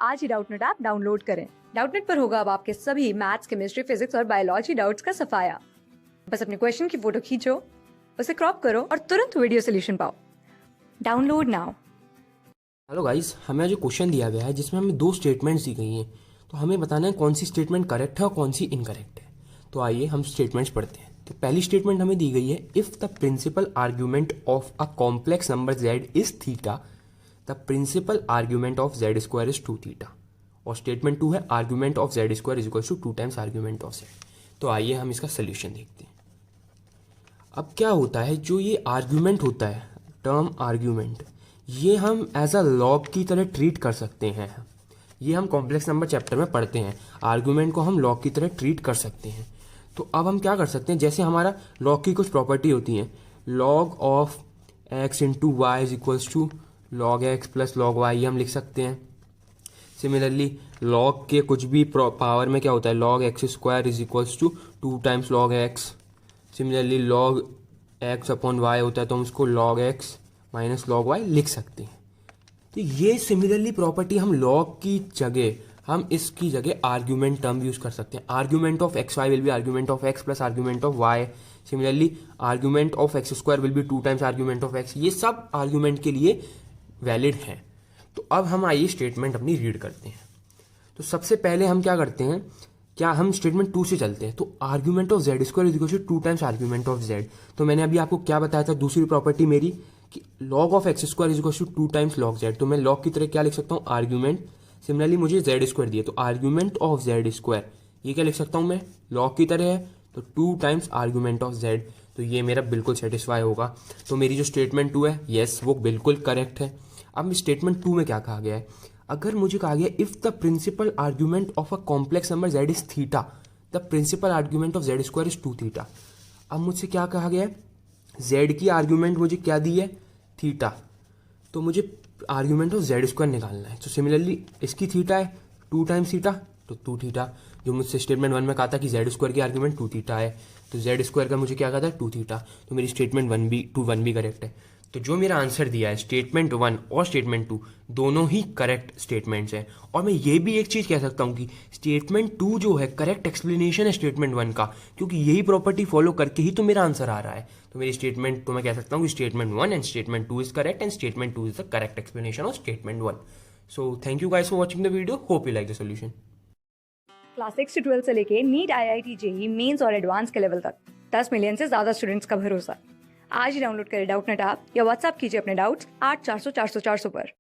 आज ही Doubtnut app download करें। Doubtnut पर होगा अब आपके सभी मैथ्स, केमिस्ट्री, फिजिक्स और बायोलॉजी डाउट्स का सफाया। बस अपने क्वेश्चन की फोटो खींचो, उसे क्रॉप करो और तुरंत वीडियो सोल्यूशन पाओ। Download now. हेलो गाइस, हमें जो क्वेश्चन दिया गया है जिसमें हमें दो स्टेटमेंट्स दी गई हैं, तो हमें बताना है कौन सी स्टेटमेंट करेक्ट है और कौन सी इनकरेक्ट है। तो आइए हम स्टेटमेंट्स पढ़ते हैं। तो पहली स्टेटमेंट हमें दी गई है, if the principal argument of a complex number z is theta, the principal argument of z square is 2 theta. और स्टेटमेंट 2 है, argument of z square is equal to 2 times argument of z। तो आइए हम इसका solution देखते हैं। अब क्या होता है, जो ये आर्ग्यूमेंट होता है, टर्म आर्ग्यूमेंट, ये हम एज अ लॉग की तरह ट्रीट कर सकते हैं। ये हम कॉम्प्लेक्स नंबर चैप्टर में पढ़ते हैं, आर्ग्यूमेंट को हम लॉग की तरह ट्रीट कर सकते हैं। तो अब हम क्या कर सकते हैं, जैसे हमारा लॉग की कुछ प्रॉपर्टी होती हैं, log of x into y is equals to log x plus log y, ये हम लिख सकते हैं। सिमिलरली लॉग के कुछ भी पावर में क्या होता है, log x square is equals to 2 times log x. Similarly log x upon y होता है, तो हम उसको log x minus log y लिख सकते हैं। तो ये सिमिलरली प्रॉपर्टी हम लॉग की जगह, हम इसकी जगह आर्ग्यूमेंट टर्म यूज कर सकते हैं। Argument of x y will be argument of x plus argument of y. Similarly argument of x square will be 2 times argument of x. ये सब आर्ग्यूमेंट के लिए वैलिड है। तो अब हम आइए स्टेटमेंट अपनी रीड करते हैं। तो सबसे पहले हम क्या करते हैं, क्या हम स्टेटमेंट 2 से चलते हैं। तो argument of z square is equal to 2 times argument of z. तो मैंने अभी आपको क्या बताया था, दूसरी प्रॉपर्टी मेरी कि log of x square is equal to 2 times log z. तो मैं लॉग की तरह क्या लिख सकता हूँ, आर्ग्यूमेंट। सिमिलरली मुझे जेड स्क्वायर दिया, तो आर्ग्यूमेंट ऑफ जेड स्क्वायर, ये क्या लिख सकता हूँ मैं, लॉग की तरह है, तो 2 टाइम्स आर्ग्यूमेंट ऑफ जेड। तो ये मेरा बिल्कुल सेटिस्फाई होगा। तो मेरी जो स्टेटमेंट 2 है, येस, वो बिल्कुल करेक्ट है। अब स्टेटमेंट 2 में क्या कहा गया है, अगर मुझे कहा गया if the principal argument of a complex number z is theta, the principal argument of z square is 2 theta. अब मुझसे क्या कहा गया है, z की आर्ग्यूमेंट मुझे क्या दी है, थीटा, तो मुझे आर्ग्यूमेंट ऑफ z स्क्वायर निकालना है। तो सिमिलरली इसकी थीटा है 2 टाइम्स थीटा, तो 2 थीटा। जो मुझसे स्टेटमेंट 1 में कहा था कि z स्क्वायर की आर्ग्यूमेंट 2 थीटा है, तो z स्क्वायर का मुझे क्या कहा था, 2 थीटा। तो मेरी स्टेटमेंट 1 भी करेक्ट है। तो जो मेरा आंसर दिया है, स्टेटमेंट 1 और स्टेटमेंट 2 दोनों ही करेक्ट स्टेटमेंट्स हैं। और मैं ये भी एक चीज़ कह सकता हूँ कि स्टेटमेंट 2 जो है करेक्ट एक्सप्लेनेशन है स्टेटमेंट 1 का, क्योंकि यही प्रॉपर्टी फॉलो करके ही तो मेरा आंसर आ रहा है। तो मेरी स्टेटमेंट, तो मैं कह सकता हूँ कि statement 1 and statement 2 is correct and statement 2 is the correct explanation of statement 1। So thank you guys for watching the video, hope you like the solution. Class 6 से 12 से लेके नीट, IIT, JEE मेंस और advance के level तक 10 million से ज्यादा students का भरोसा। आज ही डाउनलोड करें डाउटनेट ऐप या व्हाट्सएप कीजिए अपने डाउट्स 8400 400 400 पर।